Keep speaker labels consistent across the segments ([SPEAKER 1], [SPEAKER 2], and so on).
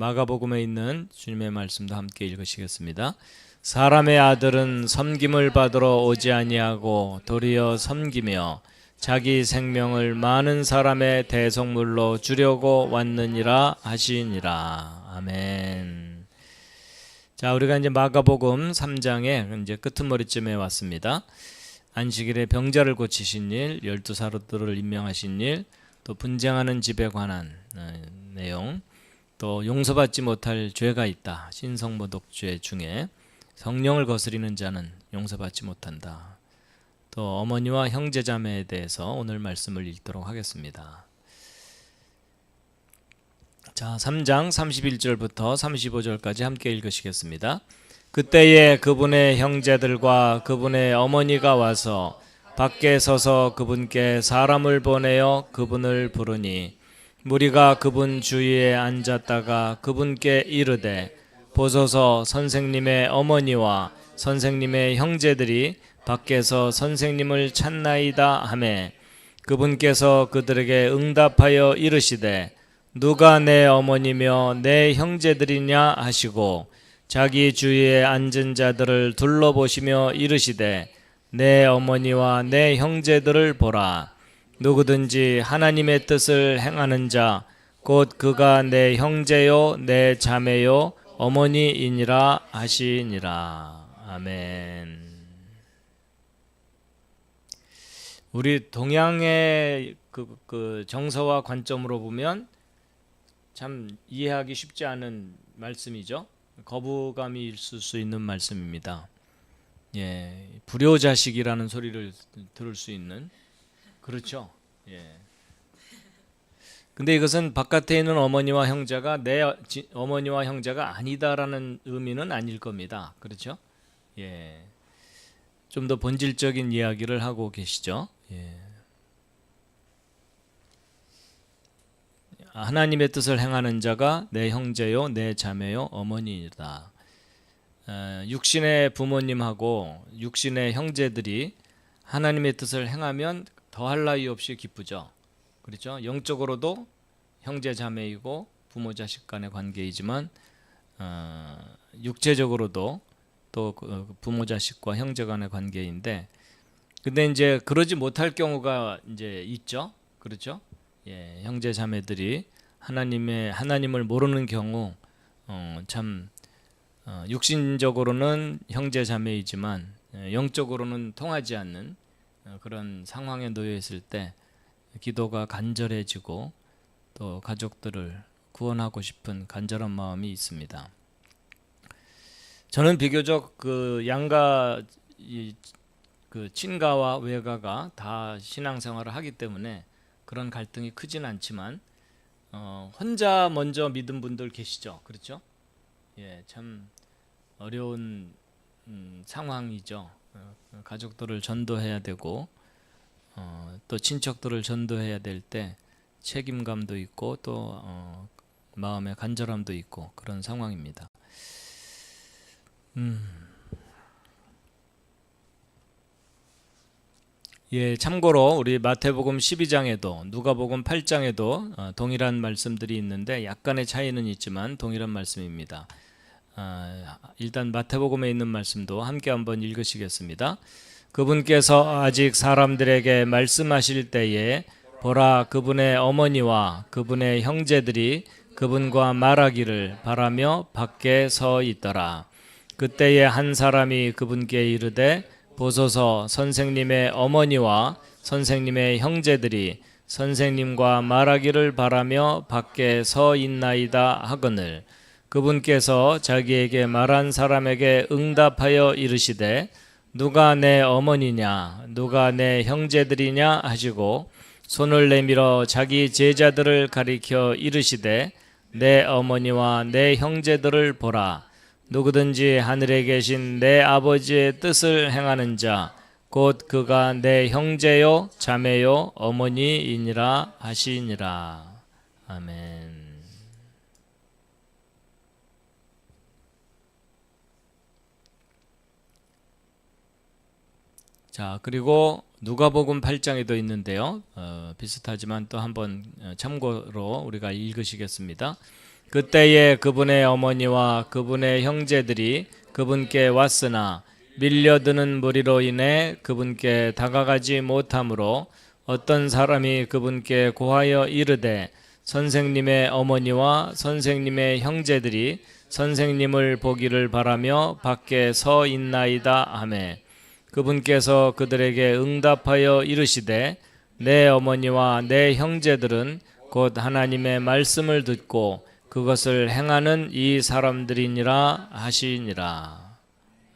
[SPEAKER 1] 마가복음에 있는 주님의 말씀도 함께 읽으시겠습니다. 사람의 아들은 섬김을 받으러 오지 아니하고 도리어 섬기며 자기 생명을 많은 사람의 대속물로 주려고 왔느니라 하시니라. 아멘. 자, 우리가 이제 마가복음 3장의 이제 끄트머리쯤에 왔습니다. 안식일에 병자를 고치신 일, 12사도들을 임명하신 일, 또 분쟁하는 집에 관한 내용, 또 용서받지 못할 죄가 있다. 신성모독죄 중에 성령을 거스리는 자는 용서받지 못한다. 또 어머니와 형제자매에 대해서 오늘 말씀을 읽도록 하겠습니다. 자, 3장 31절부터 35절까지 함께 읽으시겠습니다. 그때에 그분의 형제들과 그분의 어머니가 와서 밖에 서서 그분께 사람을 보내어 그분을 부르니 무리가 그분 주위에 앉았다가 그분께 이르되 보소서 선생님의 어머니와 선생님의 형제들이 밖에서 선생님을 찾나이다 하매 그분께서 그들에게 응답하여 이르시되 누가 내 어머니며 내 형제들이냐 하시고 자기 주위에 앉은 자들을 둘러보시며 이르시되 내 어머니와 내 형제들을 보라. 누구든지 하나님의 뜻을 행하는 자 곧 그가 내 형제요 내 자매요 어머니이니라 하시니라. 아멘. 우리 동양의 그 정서와 관점으로 보면 참 이해하기 쉽지 않은 말씀이죠. 거부감이 있을 수 있는 말씀입니다. 예, 불효자식이라는 소리를 들을 수 있는, 그렇죠. 예. 근데 이것은 바깥에 있는 어머니와 형제가 내 어머니와 형제가 아니다라는 의미는 아닐 겁니다. 그렇죠? 예. 좀 더 본질적인 이야기를 하고 계시죠. 예. 하나님의 뜻을 행하는 자가 내 형제요 내 자매요 어머니이다. 육신의 부모님하고 육신의 형제들이 하나님의 뜻을 행하면 더할 나위 없이 기쁘죠. 그렇죠? 영적으로도 형제 자매이고 부모 자식 간의 관계이지만 육체적으로도 또 부모 자식과 형제 간의 관계인데, 근데 이제 그러지 못할 경우가 이제 있죠. 그렇죠? 예, 형제 자매들이 하나님을 모르는 경우 참 육신적으로는 형제 자매이지만 영적으로는 통하지 않는 그런 상황에 놓여 있을 때 기도가 간절해지고 또 가족들을 구원하고 싶은 간절한 마음이 있습니다. 저는 비교적 그 양가 그 친가와 외가가 다 신앙생활을 하기 때문에 그런 갈등이 크진 않지만 혼자 먼저 믿은 분들 계시죠. 그렇죠? 예, 참 어려운 상황이죠. 가족들을 전도해야 되고 또 친척들을 전도해야 될 때 책임감도 있고 또 마음의 간절함도 있고 그런 상황입니다. 예, 참고로 우리 마태복음 12장에도 누가복음 8장에도 동일한 말씀들이 있는데 약간의 차이는 있지만 동일한 말씀입니다. 일단 마태복음에 있는 말씀도 함께 한번 읽으시겠습니다. 그분께서 아직 사람들에게 말씀하실 때에 보라 그분의 어머니와 그분의 형제들이 그분과 말하기를 바라며 밖에 서 있더라. 그때에 한 사람이 그분께 이르되 보소서 선생님의 어머니와 선생님의 형제들이 선생님과 말하기를 바라며 밖에 서 있나이다 하거늘 그분께서 자기에게 말한 사람에게 응답하여 이르시되 누가 내 어머니냐 누가 내 형제들이냐 하시고 손을 내밀어 자기 제자들을 가리켜 이르시되 내 어머니와 내 형제들을 보라. 누구든지 하늘에 계신 내 아버지의 뜻을 행하는 자 곧 그가 내 형제요 자매요 어머니이니라 하시니라. 아멘. 자, 그리고 누가복음 8장에도 있는데요. 비슷하지만 또 한번 참고로 우리가 읽으시겠습니다. 그때에 그분의 어머니와 그분의 형제들이 그분께 왔으나 밀려드는 무리로 인해 그분께 다가가지 못하므로 어떤 사람이 그분께 고하여 이르되 선생님의 어머니와 선생님의 형제들이 선생님을 보기를 바라며 밖에 서 있나이다 하매 그분께서 그들에게 응답하여 이르시되 내 어머니와 내 형제들은 곧 하나님의 말씀을 듣고 그것을 행하는 이 사람들이니라 하시니라.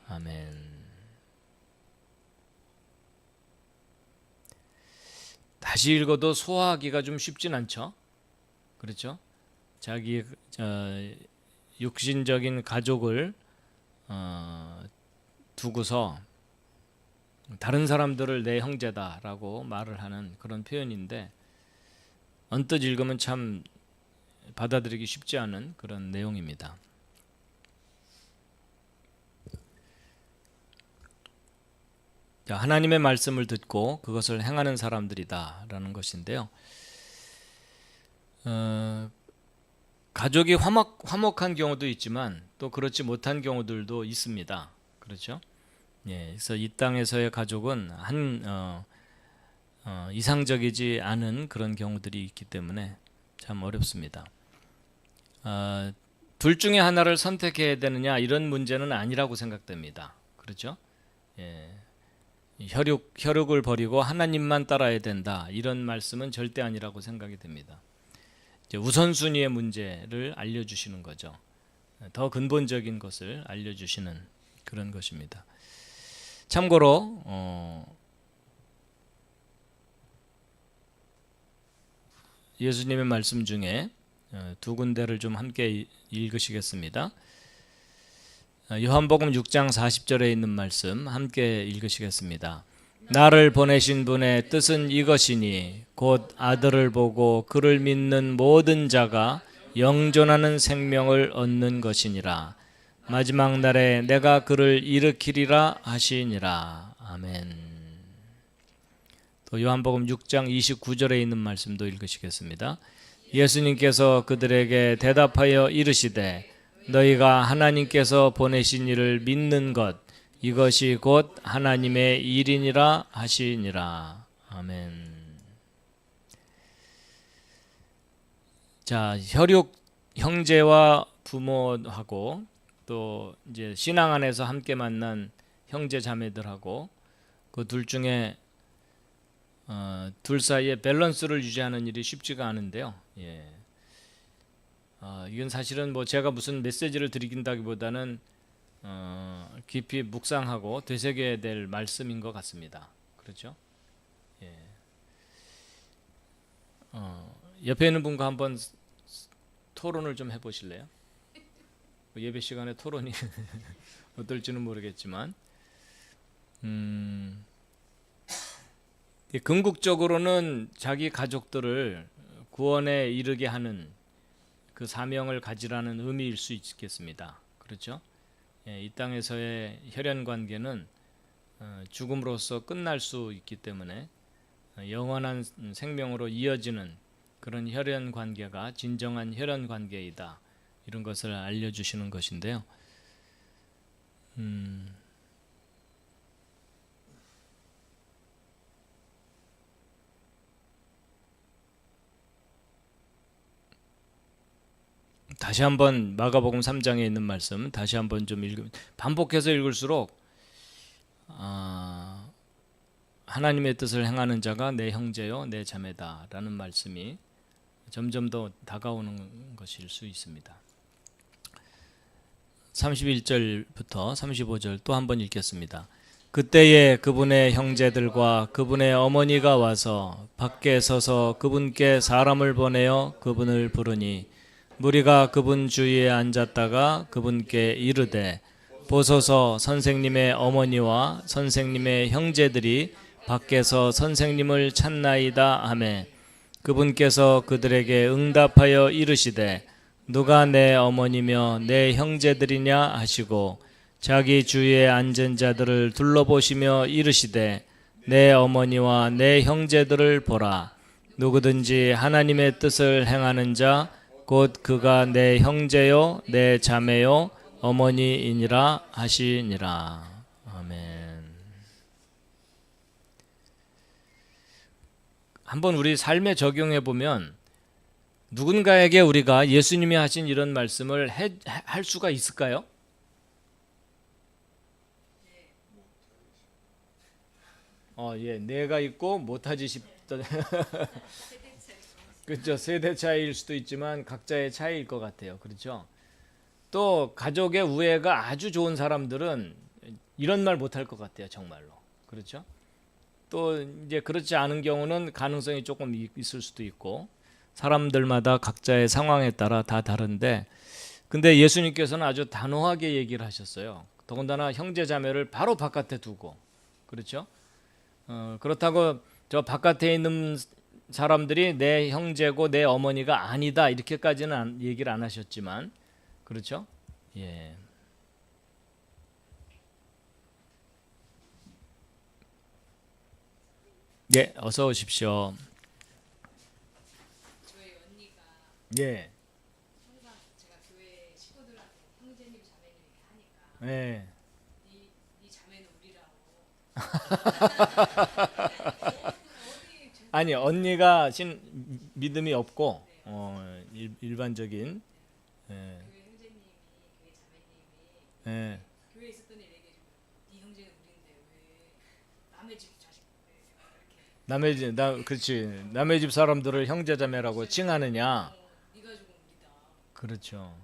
[SPEAKER 1] 아멘. 다시 읽어도 소화하기가 좀 쉽진 않죠. 그렇죠? 자기 육신적인 가족을 두고서 다른 사람들을 내 형제다라고 말을 하는 그런 표현인데 언뜻 읽으면 참 받아들이기 쉽지 않은 그런 내용입니다. 하나님의 말씀을 듣고 그것을 행하는 사람들이다라는 것인데요. 가족이 화목한 경우도 있지만 또 그렇지 못한 경우들도 있습니다. 그렇죠? 예, 그래서 이 땅에서의 가족은 이상적이지 않은 그런 경우들이 있기 때문에 참 어렵습니다. 둘 중에 하나를 선택해야 되느냐 이런 문제는 아니라고 생각됩니다. 그렇죠? 예, 혈육을 버리고 하나님만 따라야 된다 이런 말씀은 절대 아니라고 생각이 됩니다. 이제 우선순위의 문제를 알려주시는 거죠. 더 근본적인 것을 알려주시는 그런 것입니다. 참고로 예수님의 말씀 중에 두 군데를 좀 함께 읽으시겠습니다. 요한복음 6장 40절에 있는 말씀 함께 읽으시겠습니다. 나를 보내신 분의 뜻은 이것이니 곧 아들을 보고 그를 믿는 모든 자가 영존하는 생명을 얻는 것이니라. 마지막 날에 내가 그를 일으키리라 하시니라. 아멘. 또 요한복음 6장 29절에 있는 말씀도 읽으시겠습니다. 예수님께서 그들에게 대답하여 이르시되 너희가 하나님께서 보내신 이를 믿는 것 이것이 곧 하나님의 일이니라 하시니라. 아멘. 자, 혈육 형제와 부모하고 또 이제 신앙 안에서 함께 만난 형제 자매들하고 그 둘 중에 둘 사이에 밸런스를 유지하는 일이 쉽지가 않은데요. 예. 이건 사실은 뭐 제가 무슨 메시지를 드리긴다기보다는 깊이 묵상하고 되새겨야 될 말씀인 것 같습니다. 그렇죠? 예. 옆에 있는 분과 한번 토론을 좀 해보실래요? 예배 시간에 토론이 어떨지는 모르겠지만 궁극적으로는 자기 가족들을 구원에 이르게 하는 그 사명을 가지라는 의미일 수 있겠습니다. 그렇죠? 예, 이 땅에서의 혈연 관계는 죽음으로써 끝날 수 있기 때문에 영원한 생명으로 이어지는 그런 혈연 관계가 진정한 혈연 관계이다. 이런 것을 알려주시는 것인데요. 다시 한번 마가복음 3장에 있는 말씀 다시 한번 좀 반복해서 읽을수록 하나님의 뜻을 행하는 자가 내 형제요 내 자매다라는 말씀이 점점 더 다가오는 것일 수 있습니다. 31절부터 35절 또 한번 읽겠습니다. 그때에 그분의 형제들과 그분의 어머니가 와서 밖에 서서 그분께 사람을 보내어 그분을 부르니 무리가 그분 주위에 앉았다가 그분께 이르되 보소서 선생님의 어머니와 선생님의 형제들이 밖에서 선생님을 찾나이다 하매 그분께서 그들에게 응답하여 이르시되 누가 내 어머니며 내 형제들이냐 하시고 자기 주위에 앉은 자들을 둘러보시며 이르시되 내 어머니와 내 형제들을 보라. 누구든지 하나님의 뜻을 행하는 자 곧 그가 내 형제요 내 자매요 어머니이니라 하시니라. 아멘. 한번 우리 삶에 적용해 보면 누군가에게 우리가 예수님이 하신 이런 말씀을 할 수가 있을까요? 예, 내가 있고 못하지 싶다. 그렇죠. 세대 차이일 수도 있지만 각자의 차이일 것 같아요. 그렇죠. 또 가족의 우애가 아주 좋은 사람들은 이런 말 못할 것 같아요. 정말로. 그렇죠. 또 이제 그렇지 않은 경우는 가능성이 조금 있을 수도 있고 사람들마다 각자의 상황에 따라 다 다른데 근데 예수님께서는 아주 단호하게 얘기를 하셨어요. 더군다나 형제 자매를 바로 바깥에 두고 그렇죠. 그렇다고 저 바깥에 있는 사람들이 내 형제고 내 어머니가 아니다 이렇게까지는 얘기를 안 하셨지만 그렇죠. 예. 예, 어서 오십시오.
[SPEAKER 2] 저희 언니가
[SPEAKER 1] 예.
[SPEAKER 2] 항상 제가 교회 식구들한테 형제님 자매님 이렇게 하니까
[SPEAKER 1] 예.
[SPEAKER 2] 네 자매는 우리라고 어디
[SPEAKER 1] 아니 언니가 믿음이 없고 일반적인 예.
[SPEAKER 2] 교회 형제님이 교회 자매님이
[SPEAKER 1] 예.
[SPEAKER 2] 교회에 있었던 일 얘기해주면 네 형제는 우리인데 왜 남의 집 자식 이렇게
[SPEAKER 1] 그렇지. 남의 집 사람들을 형제자매라고 칭하느냐?
[SPEAKER 2] 네가 죽은 우리다.
[SPEAKER 1] 그렇죠.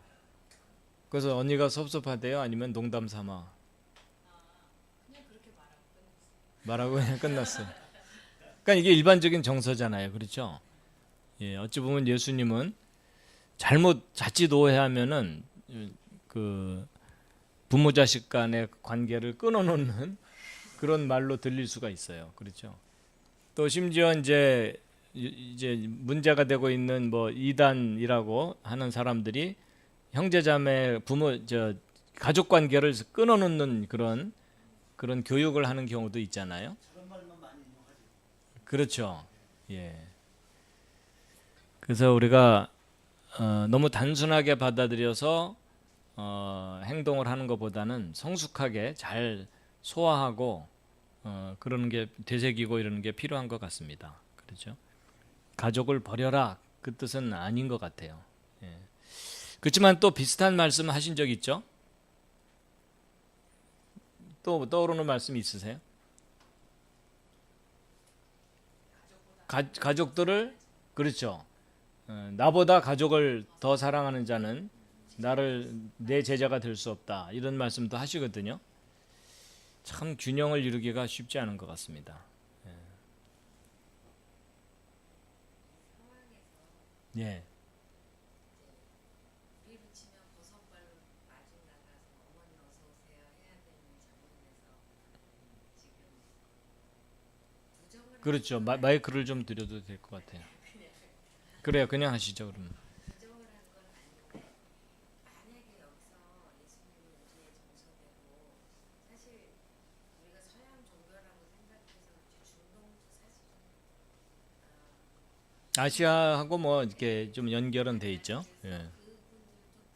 [SPEAKER 1] 그래서 언니가 섭섭하대요? 아니면 농담 삼아?
[SPEAKER 2] 그냥 그렇게 말하고 끝났어요.
[SPEAKER 1] 말하고 그냥 끝났어요. 그러니까 이게 일반적인 정서잖아요. 그렇죠? 예, 어찌 보면 예수님은 자칫 오해하면은 그 부모 자식 간의 관계를 끊어놓는 그런 말로 들릴 수가 있어요. 그렇죠? 또 심지어 이제 문제가 되고 있는 뭐 이단이라고 하는 사람들이 형제자매 가족 관계를 끊어놓는 그런 교육을 하는 경우도 있잖아요. 그렇죠. 예. 그래서 우리가 너무 단순하게 받아들여서 행동을 하는 것보다는 성숙하게 잘 소화하고 그러는 게 되새기고 이러는 게 필요한 것 같습니다. 그렇죠? 가족을 버려라 그 뜻은 아닌 것 같아요. 예. 그렇지만 또 비슷한 말씀 하신 적 있죠? 또 떠오르는 말씀 있으세요? 가족들을 그렇죠. 나보다 가족을 더 사랑하는 자는 나를 내 제자가 될 수 없다 이런 말씀도 하시거든요. 참 균형을 이루기가 쉽지 않은 것 같습니다. 예.
[SPEAKER 2] 밀붙이면 버선발로 마중 나가서 어머니 어서 오세요 해야 되는 장면에서 지금 부정을
[SPEAKER 1] 그렇죠. 마이크를 좀 드려도 될 것 같아요. 그래요. 그냥 하시죠. 그러면.
[SPEAKER 2] 부정을 한 건 아닌데 만약에 여기서 예수님이 우리의 정서대로 사실 우리가 서양 종교라고 생각해서 그렇지 중동도 사실은
[SPEAKER 1] 아시아하고 뭐 이렇게 좀 연결은 돼 있죠. 예.
[SPEAKER 2] 그분들도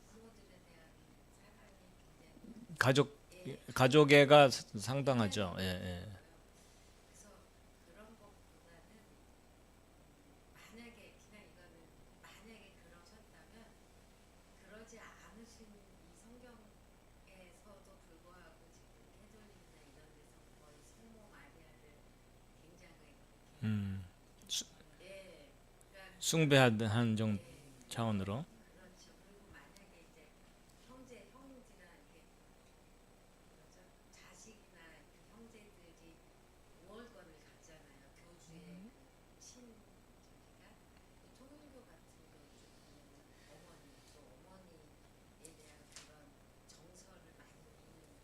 [SPEAKER 2] 부모들에 대한 사랑이 굉장히
[SPEAKER 1] 가족애가 상당하죠. 예, 예.
[SPEAKER 2] 그래서 그런 것보다는 만약에 그냥 이거는 만약에 그러셨다면 그러지 않으신 이 성경에서도 불구하고 지금 캐톨릭이나 이런 데서 거의 성모 마리아를 굉장히
[SPEAKER 1] 음,
[SPEAKER 2] 예, 그러니까
[SPEAKER 1] 숭배하는 정 차원으로.
[SPEAKER 2] 그렇죠. 그리고 만약에 이제 형제나 이렇게 그러죠. 자식이나 그 형제들이 5월권을 갖잖아요. 교주의 저기가 통일교 같은 경우 어머니 또 어머니에 대한 그런 정서를 많이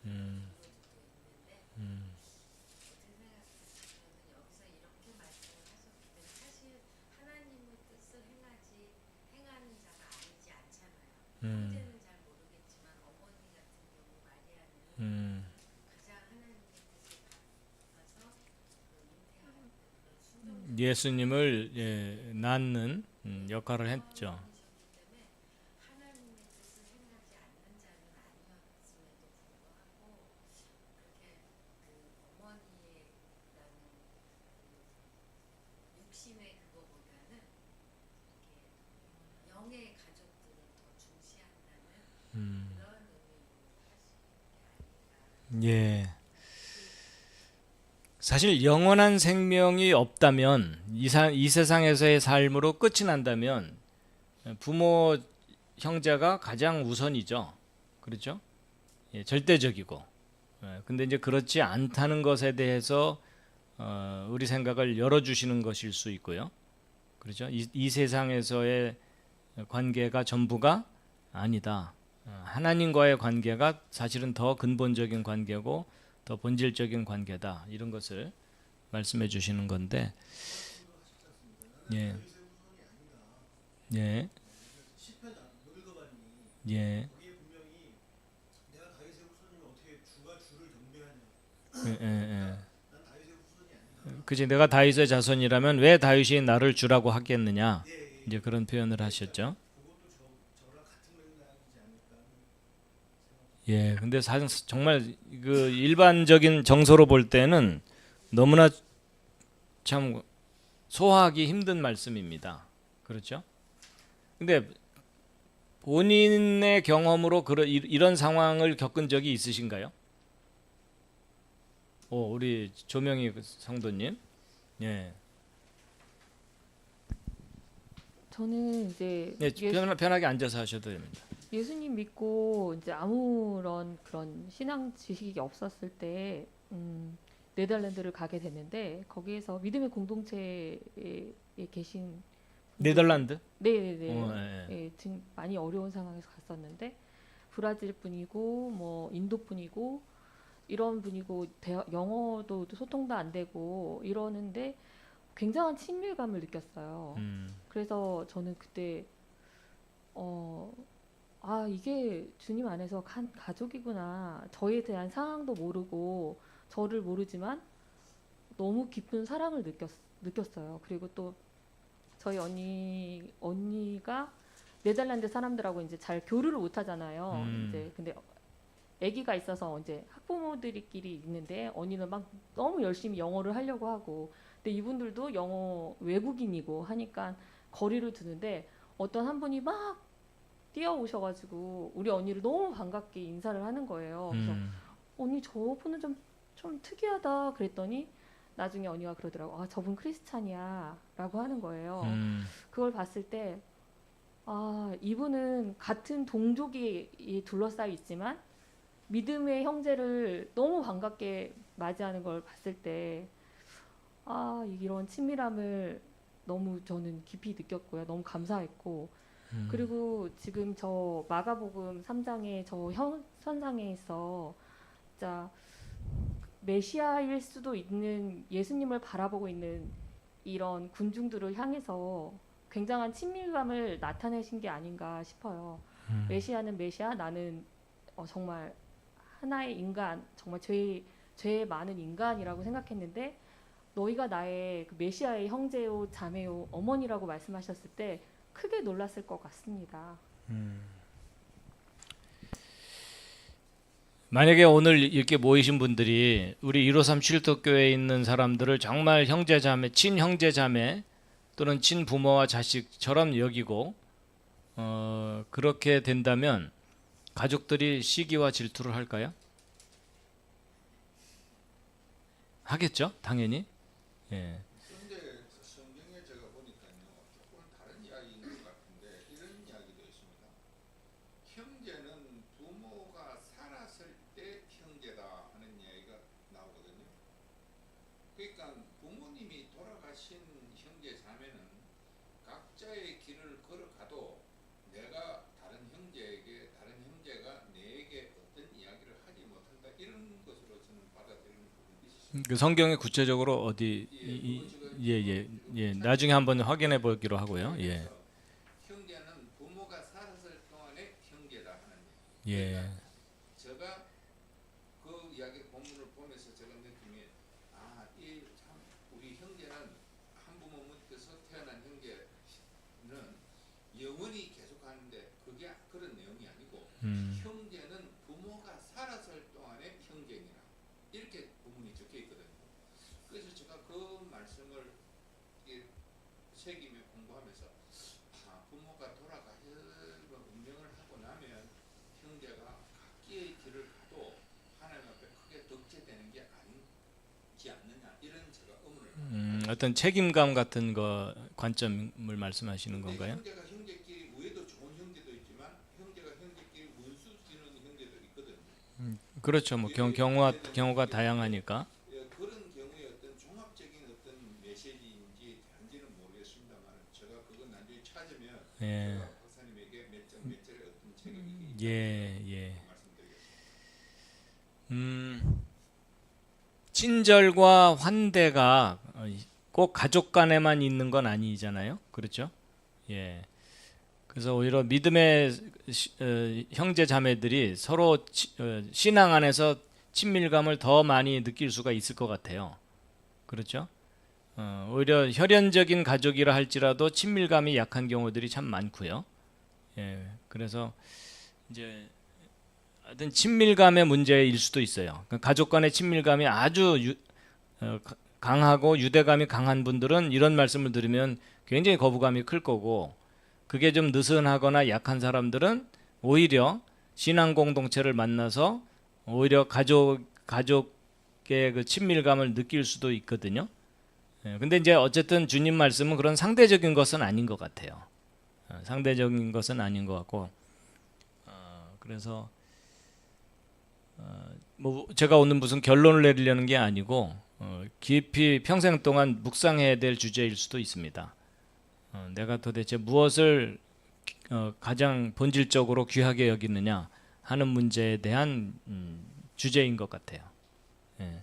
[SPEAKER 1] 음,
[SPEAKER 2] 교우들도 있는데
[SPEAKER 1] 음,
[SPEAKER 2] 어떻게 생각하시면 여기서 이렇게 말씀을 하셨기 때문에 사실 하나님의 뜻을 행하는 자가 아니지 않잖아요.
[SPEAKER 1] 음,
[SPEAKER 2] 형제는 잘 모르겠지만 어머니 같은 경우 마리아는
[SPEAKER 1] 음.
[SPEAKER 2] 가장 하나님의 뜻을 받아서 그 잉태하는 그런 순종
[SPEAKER 1] 예수님을 낳는 역할을 했죠.
[SPEAKER 2] 어머니셨기 때문에
[SPEAKER 1] 예. 사실 영원한 생명이 없다면 이 세상에서의 삶으로 끝이 난다면 부모 형제가 가장 우선이죠. 그렇죠? 예, 절대적이고. 근데 이제 그렇지 않다는 것에 대해서 우리 생각을 열어주시는 것일 수 있고요. 그렇죠? 이 세상에서의 관계가 전부가 아니다. 하나님과의 관계가 사실은 더 근본적인 관계고 더 본질적인 관계다. 이런 것을 말씀해 주시는 건데, 예, 예, 예, 예, 예. 그지 내가 다윗의 자손이라면 왜 다윗이 나를 주라고 하겠느냐? 이제 그런 표현을 하셨죠. 예, 근데 사실 정말 그 일반적인 정서로 볼 때는 너무나 참 소화하기 힘든 말씀입니다. 그렇죠? 근데 본인의 경험으로 이런 상황을 겪은 적이 있으신가요? 우리 조명희 성도님. 예.
[SPEAKER 3] 저는 이제
[SPEAKER 1] 예, 편하게 앉아서 하셔도 됩니다.
[SPEAKER 3] 예수님 믿고 이제 아무런 그런 신앙 지식이 없었을 때 네덜란드를 가게 됐는데 거기에서 믿음의 공동체에 계신
[SPEAKER 1] 네덜란드?
[SPEAKER 3] 네네네
[SPEAKER 1] 예.
[SPEAKER 3] 예, 지금 많이 어려운 상황에서 갔었는데 브라질 분이고 뭐 인도 분이고 이런 분이고 영어도 소통도 안 되고 이러는데 굉장한 친밀감을 느꼈어요. 그래서 저는 그때 이게 주님 안에서 가족이구나. 저에 대한 상황도 모르고 저를 모르지만 너무 깊은 사랑을 느꼈어요. 그리고 또 저희 언니가 네덜란드 사람들하고 이제 잘 교류를 못 하잖아요. 이제 근데 아기가 있어서 이제 학부모들끼리 있는데 언니는 막 너무 열심히 영어를 하려고 하고 근데 이분들도 영어 외국인이고 하니까 거리를 두는데 어떤 한 분이 막 뛰어오셔가지고 우리 언니를 너무 반갑게 인사를 하는 거예요. 그래서 언니 저분은 좀 특이하다 그랬더니 나중에 언니가 그러더라고. 아 저분 크리스찬이야 라고 하는 거예요. 그걸 봤을 때 이분은 같은 동족이 둘러싸여 있지만 믿음의 형제를 너무 반갑게 맞이하는 걸 봤을 때 이런 친밀함을 너무 저는 깊이 느꼈고요. 너무 감사했고 그리고 지금 저 마가복음 3장에 저 현상에서 진짜 메시아일 수도 있는 예수님을 바라보고 있는 이런 군중들을 향해서 굉장한 친밀감을 나타내신 게 아닌가 싶어요. 메시아는 메시아, 나는 정말 하나의 인간, 정말 죄 많은 인간이라고 생각했는데 너희가 나의 그 메시아의 형제요, 자매요, 어머니라고 말씀하셨을 때 크게 놀랐을 것 같습니다.
[SPEAKER 1] 만약에 오늘 이렇게 모이신 분들이 우리 1537 칠덕교회에 있는 사람들을 정말 형제자매, 친형제자매 또는 친부모와 자식처럼 여기고 그렇게 된다면 가족들이 시기와 질투를 할까요? 하겠죠, 당연히. 예.
[SPEAKER 4] 그런데 성경에 제가 보니까요 조금 다른 이야기인 것 같은데 이런 이야기도 있습니다. 형제는 부모가 살았을 때 형제다 하는 이야기가 나오거든요. 그러니까 부모님이 돌아가신 형제 자매는 각자의 길을 걸어가도 내가 다른 형제가 내게 어떤 이야기를 하지 못한다 이런 것으로 저는 받아들이는 부분이 있습니다.
[SPEAKER 1] 그 성경에 구체적으로 어디 나중에 한번 확인해 보기로 하고요. 예.
[SPEAKER 4] 형제는 부모가 살았을 동안에 형제다 하는
[SPEAKER 1] 예.
[SPEAKER 4] 그러니까 제가 그 이야기 본문을 보면서 제가 느낌이 이 참 우리 형제는 한 부모 밑에서 태어난 형제는 영원히 계속하는데 그게 그런 내용이 아니고 형제는 부모가 살았을 동안에 형제니라 이렇게 본문이 적혀 있거든요. 그래서 제가 그 말씀을 새기며 공부하면서 부모가 돌아가서 운명을 하고 나면 형제가 각기의 길을 가도 하나님 앞에 크게
[SPEAKER 1] 어떤 책임감 같은 거 관점을 말씀하시는 건가요?
[SPEAKER 4] 형제가 형제끼리 우애도 좋은 형제도 있지만 형제가 형제끼리 원수 지는 형제도 있거든요.
[SPEAKER 1] 그렇죠. 뭐 경우가 다양하니까.
[SPEAKER 4] 예, 그런 경우에 어떤 종합적인 어떤 메시지인지 단지는 모르겠습니다만 제가 그건 나중에 찾으면
[SPEAKER 1] 예.
[SPEAKER 4] 제가 박사님에게 몇 절의 어떤 책임이
[SPEAKER 1] 예.
[SPEAKER 4] 말씀드리겠습니다.
[SPEAKER 1] 친절과 환대가 꼭 가족 간에만 있는 건 아니잖아요. 그렇죠? 예. 그래서 오히려 믿음의 형제 자매들이 서로 신앙 안에서 친밀감을 더 많이 느낄 수가 있을 것 같아요. 그렇죠? 오히려 혈연적인 가족이라 할지라도 친밀감이 약한 경우들이 참 많고요. 예. 그래서 이제 어떤 친밀감의 문제일 수도 있어요. 그러니까 가족 간의 친밀감이 아주 강하고 유대감이 강한 분들은 이런 말씀을 들으면 굉장히 거부감이 클 거고, 그게 좀 느슨하거나 약한 사람들은 오히려 신앙 공동체를 만나서 오히려 가족의 그 친밀감을 느낄 수도 있거든요. 근데 이제 어쨌든 주님 말씀은 그런 상대적인 것은 아닌 것 같아요. 상대적인 것은 아닌 것 같고, 그래서 뭐 제가 오늘 무슨 결론을 내리려는 게 아니고 깊이 평생 동안 묵상해야 될 주제일 수도 있습니다. 내가 도대체 무엇을 가장 본질적으로 귀하게 여기느냐 하는 문제에 대한 주제인 것 같아요. 예.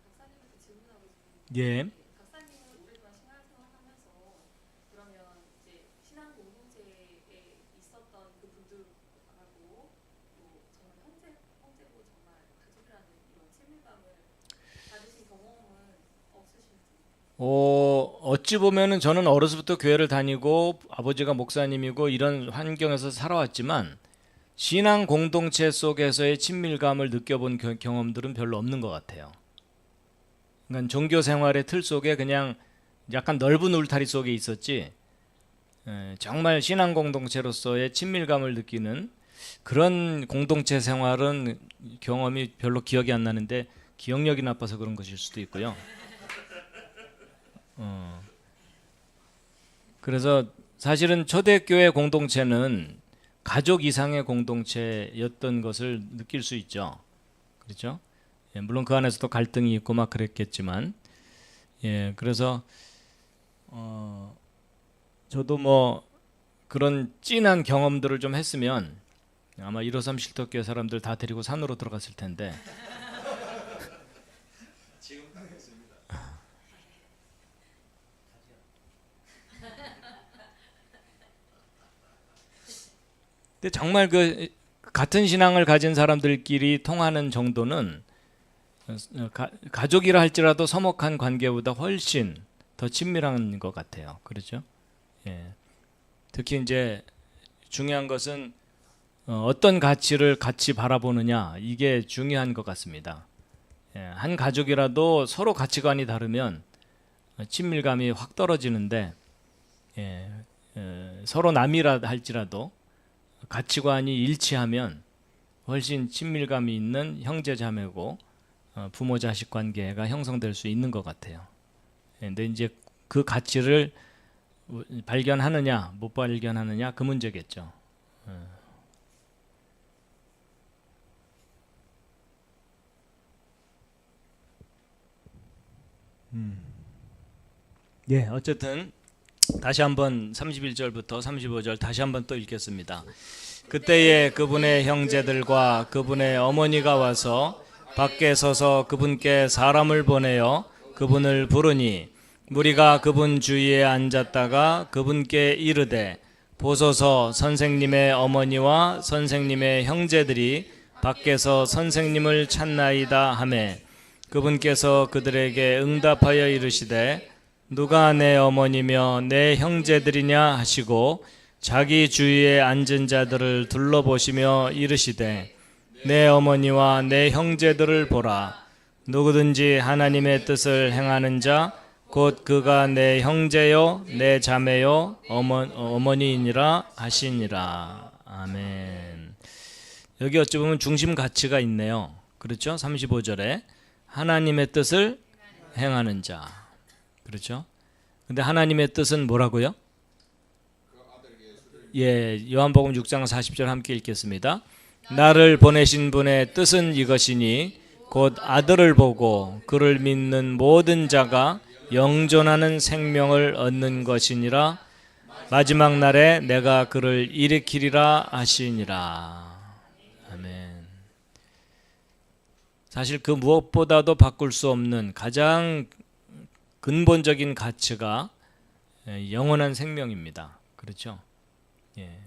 [SPEAKER 3] 박사님한테 질문하고 싶은데
[SPEAKER 1] 예.
[SPEAKER 3] 박사님은 오랫동안 신앙생활하면서 그러면 이제 신앙 공동체에 있었던 그 분들하고 또 정말 형제고 정말 가족이라는 이런 친밀감을 받으신 경험은 없으신지?
[SPEAKER 1] 어찌 보면은 저는 어려서부터 교회를 다니고 아버지가 목사님이고 이런 환경에서 살아왔지만 신앙 공동체 속에서의 친밀감을 느껴본 경험들은 별로 없는 것 같아요. 그러니까 종교 생활의 틀 속에 그냥 약간 넓은 울타리 속에 있었지, 정말 신앙 공동체로서의 친밀감을 느끼는 그런 공동체 생활은 경험이 별로 기억이 안 나는데 기억력이 나빠서 그런 것일 수도 있고요. 그래서 사실은 초대교회 공동체는 가족 이상의 공동체였던 것을 느낄 수 있죠. 그렇죠? 예, 물론 그 안에서도 갈등이 있고 막 그랬겠지만, 예, 그래서 저도 뭐 그런 찐한 경험들을 좀 했으면 아마 153 실덕교회 사람들 다 데리고 산으로 들어갔을 텐데.
[SPEAKER 4] 지금 당했습니다.
[SPEAKER 1] 근데 정말 그 같은 신앙을 가진 사람들끼리 통하는 정도는 가족이라 할지라도 서먹한 관계보다 훨씬 더 친밀한 것 같아요. 그렇죠? 예. 특히 이제 중요한 것은 어떤 가치를 같이 바라보느냐, 이게 중요한 것 같습니다. 예. 한 가족이라도 서로 가치관이 다르면 친밀감이 확 떨어지는데, 예. 서로 남이라 할지라도 가치관이 일치하면 훨씬 친밀감이 있는 형제 자매고 부모 자식 관계가 형성될 수 있는 것 같아요. 근데 이제 그 가치를 발견하느냐 못 발견하느냐 그 문제겠죠. 예, 어쨌든 다시 한번 31절부터 35절 다시 한번 또 읽겠습니다. 그때에 그분의 형제들과 그분의 어머니가 와서 밖에 서서 그분께 사람을 보내어 그분을 부르니 무리가 그분 주위에 앉았다가 그분께 이르되 보소서 선생님의 어머니와 선생님의 형제들이 밖에서 선생님을 찾나이다 하매 그분께서 그들에게 응답하여 이르시되 누가 내 어머니며 내 형제들이냐 하시고 자기 주위에 앉은 자들을 둘러보시며 이르시되 내 어머니와 내 형제들을 보라. 누구든지 하나님의 뜻을 행하는 자 곧 그가 내 형제요 내 자매요 어머니이니라 하시니라. 아멘. 여기 어찌 보면 중심 가치가 있네요. 그렇죠? 35절에 하나님의 뜻을 행하는 자. 그렇죠? 근데 하나님의 뜻은 뭐라고요?
[SPEAKER 4] 그 아들 예수를
[SPEAKER 1] 예, 요한복음 6장 40절 함께 읽겠습니다. 나를 보내신 분의 뜻은 이것이니 곧 아들을 보고 그를 믿는 모든 자가 영존하는 생명을 얻는 것이니라. 마지막 날에 내가 그를 일으키리라 하시니라. 아멘. 사실 그 무엇보다도 바꿀 수 없는 가장 근본적인 가치가 영원한 생명입니다. 그렇죠? 예,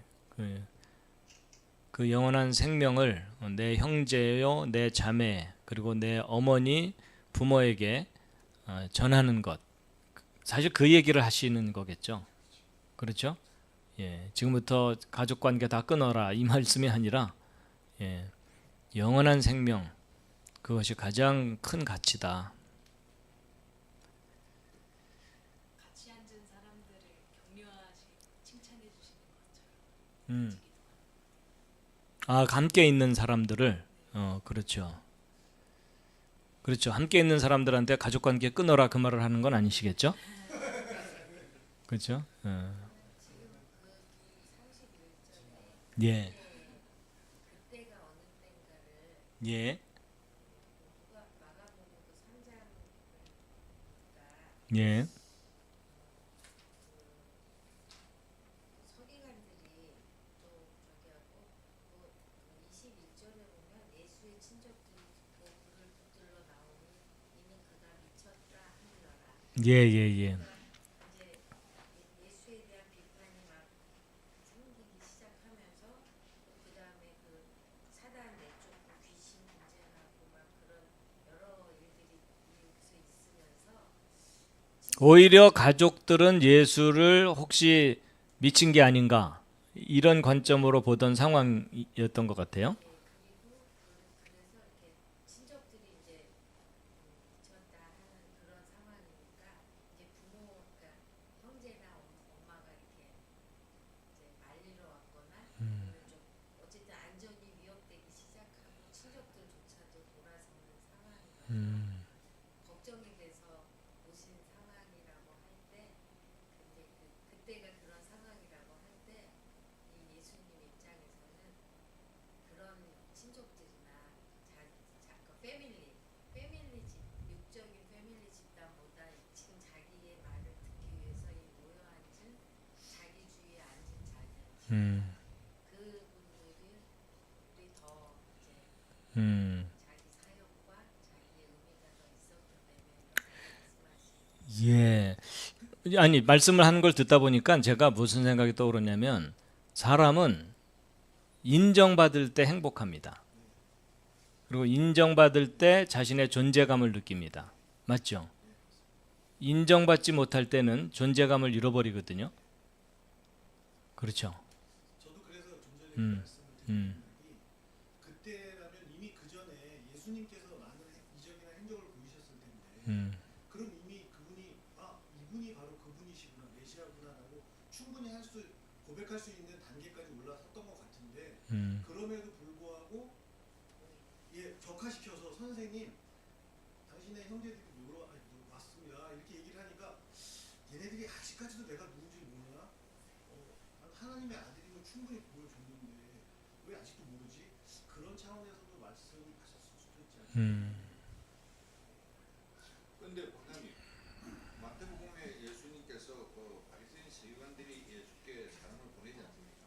[SPEAKER 1] 그 영원한 생명을 내 형제요, 내 자매, 그리고 내 어머니, 부모에게 전하는 것. 사실 그 얘기를 하시는 거겠죠. 그렇죠? 예, 지금부터 가족 관계 다 끊어라 이 말씀이 아니라 예, 영원한 생명 그것이 가장 큰 가치다.
[SPEAKER 5] 같이 앉은 사람들을 격려하시 칭찬해 주시는 것처럼.
[SPEAKER 1] 아, 함께 있는 사람들을 그렇죠. 그렇죠. 함께 있는 사람들한테 가족 관계 끊어라 그 말을 하는 건 아니시겠죠? 그렇죠? 예.
[SPEAKER 2] 그때가 어느 때인가를
[SPEAKER 1] 예.
[SPEAKER 2] 누가 마가복음도 3장 보니까
[SPEAKER 1] 예.
[SPEAKER 2] 서기관들이 또 저기 하고 또 21절에 보면 예수의 친족들이 듣고 그를 붙들러 나오니 이는 그가 미쳤다 하느니라.
[SPEAKER 1] 예, 예, 예.
[SPEAKER 2] 이제 예수에 대한 비판이 막 생기기 시작하면서 그 다음에 그 사단 내쫓고 귀신 분쟁하고 막 그런 여러 일들이 여기서 있으면서
[SPEAKER 1] 오히려 가족들은 예수를 혹시 미친 게 아닌가 이런 관점으로 보던 상황이었던 것 같아요.
[SPEAKER 2] 그리고 그래서 이렇게 친족들이 이제 미쳤다 하는 그런 상황이니까 이제 부모 그러니까 형제나 엄마가 이렇게 이제 말리러 왔거나 아니면 좀 어쨌든 안전이 위협되기 시작하고 친족들조차도 돌아서는 상황이 걱정이 돼서 오신 상황이라고 할 때 근데 그때가 그런 상황이라고 할 때 이 예수님 입장에서는 그런 친족들이나 그 패밀리 집, 육적인 패밀리 집단보다 지금 자기의 말을 듣기 위해서 이 모여 앉은 자기 주위에 앉은 자녀 그분들이 더 이제 자기 사역과 자기의 의미가 더 있었기 때문에 말씀하신
[SPEAKER 1] 예. 아니 말씀을 하는 걸 듣다 보니까 제가 무슨 생각이 떠오르냐면 사람은 인정받을 때 행복합니다. 그리고 인정받을 때 자신의 존재감을 느낍니다. 맞죠? 인정받지 못할 때는 존재감을 잃어버리거든요. 그렇죠?
[SPEAKER 6] 저도 그래서 좀 전에
[SPEAKER 1] 음,
[SPEAKER 6] 말씀을 드린
[SPEAKER 1] 음.
[SPEAKER 6] 부분이 그때라면 이미 그 전에 예수님께서 많은 이적이나 행적을 보이셨을 텐데 그럼 이미 그분이 이분이 바로 그분이시구나 메시아구나라고 충분히 고백할 수 있는 단계까지 올라섰던 것 같은데 그럼에도 불구하고 격화시켜서 선생님 당신의 형제들이 왔습니다 이렇게 얘기를 하니까 얘네들이 아직까지도 내가 누군지 모르나 하나님의 아들임을 충분히 보여줬는데 왜 아직도 모르지? 그런 차원에서도 말씀을 하셨을 수도 있지 않을까?
[SPEAKER 4] 근데 목사님 마태복음에 예수님께서 그 바리새인 서기관들이 예수께 사람을 보내지 않습니까?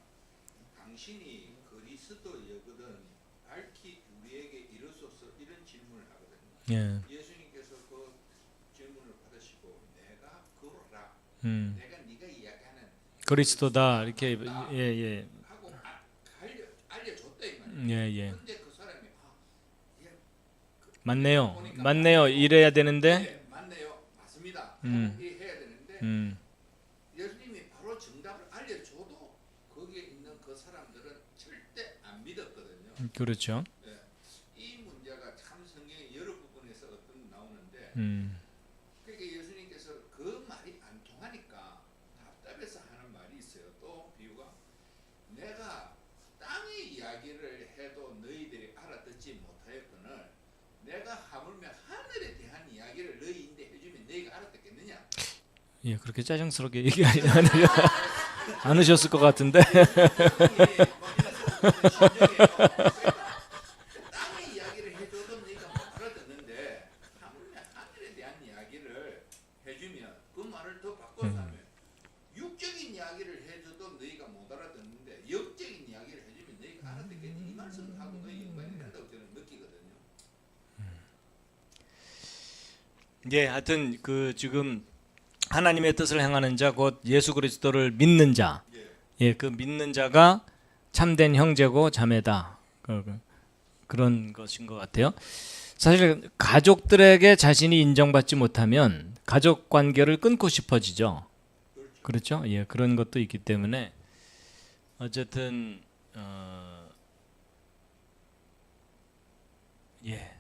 [SPEAKER 4] 당신이 그리스도여거든 밝히 우리에게 이르소서 이런 질문을 하거든요.
[SPEAKER 1] 예.
[SPEAKER 4] 예수님께서 그 질문을 받으시고 내가 그러라 내가 네가 이야기하는
[SPEAKER 1] 그리스도다 이렇게 예,
[SPEAKER 4] 하고 알려줬다 이 말이에요.
[SPEAKER 1] 예, 예.
[SPEAKER 4] 근데 그 사람이
[SPEAKER 1] 맞네요. 맞네요. 이래야 되는데
[SPEAKER 4] 네, 맞네요. 맞습니다. 하고 해야 되는데 예수님이 바로 정답을 알려줘도 거기에 있는 그 사람들은 절대 안 믿었거든요.
[SPEAKER 1] 그렇죠.
[SPEAKER 4] 네. 이 문제가 참 성경의 여러 부분에서 어떤 나오는데 그러니까 예수님께서 그 말이 안 통하니까 답답해서 하는 말이 있어요. 또 비유가 내가 땅의 이야기를 해도 내가 하물며 하늘에 대한 이야기를 너희인데 해주면 너희가 알아듣겠느냐?
[SPEAKER 1] 예, 그렇게 짜증스럽게 얘기하지 않으셨을 것 같은데.
[SPEAKER 4] 땅의 이야기를 해줘도 너희가 못 알아듣는데 하물며 하늘에 대한 이야기를 해주면 그 말을 더 바꿔서 하면 육적인 이야기를 해줘도 너희가 못 알아듣는데 영적인 이야기를 해주면 너희가 알아듣겠지. 이 말씀하고 너희 연관이 된다고 저는 느끼거든요.
[SPEAKER 1] 예, 하여튼 그 지금 하나님의 뜻을 행하는 자 곧 예수 그리스도를 믿는 자, 예, 그 믿는 자가 참된 형제고 자매다. 그런 것인 것 같아요. 사실 가족들에게 자신이 인정받지 못하면 가족 관계를 끊고 싶어지죠. 그렇죠? 예, 그런 것도 있기 때문에 어쨌든 예.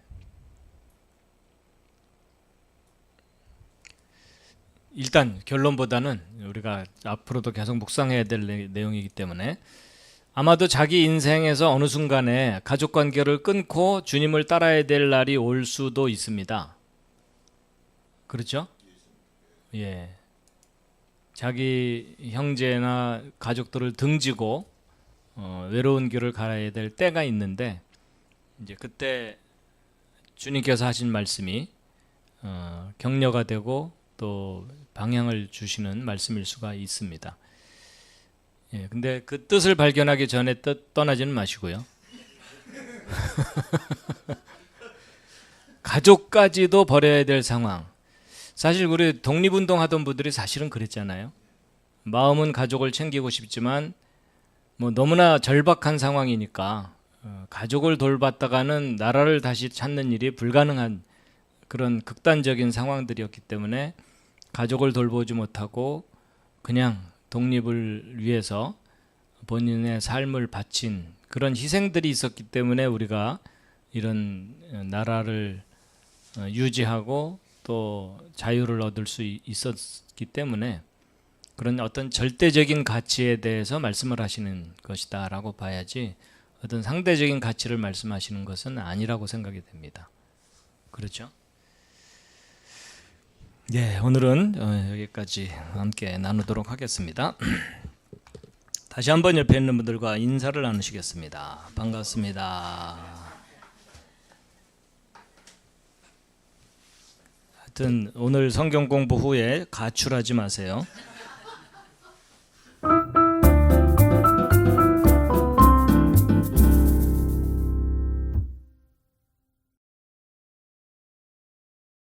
[SPEAKER 1] 일단 결론보다는 우리가 앞으로도 계속 묵상해야 될 내용이기 때문에 아마도 자기 인생에서 어느 순간에 가족 관계를 끊고 주님을 따라야 될 날이 올 수도 있습니다. 그렇죠? 예. 자기 형제나 가족들을 등지고 외로운 길을 가야 될 때가 있는데 이제 그때 주님께서 하신 말씀이 격려가 되고 또 방향을 주시는 말씀일 수가 있습니다. 예, 근데 그 뜻을 발견하기 전에 떠나지는 마시고요. 가족까지도 버려야 될 상황. 사실 우리 독립운동 하던 분들이 사실은 그랬잖아요. 마음은 가족을 챙기고 싶지만 뭐 너무나 절박한 상황이니까 가족을 돌봤다가는 나라를 다시 찾는 일이 불가능한 그런 극단적인 상황들이었기 때문에 가족을 돌보지 못하고 그냥 독립을 위해서 본인의 삶을 바친 그런 희생들이 있었기 때문에 우리가 이런 나라를 유지하고 또 자유를 얻을 수 있었기 때문에 그런 어떤 절대적인 가치에 대해서 말씀을 하시는 것이다라고 봐야지 어떤 상대적인 가치를 말씀하시는 것은 아니라고 생각이 됩니다. 그렇죠? 예, 오늘은 여기까지 함께 나누도록 하겠습니다. 다시 한번 옆에 있는 분들과 인사를 나누시겠습니다. 반갑습니다. 하여튼 오늘 성경 공부 후에 가출하지 마세요.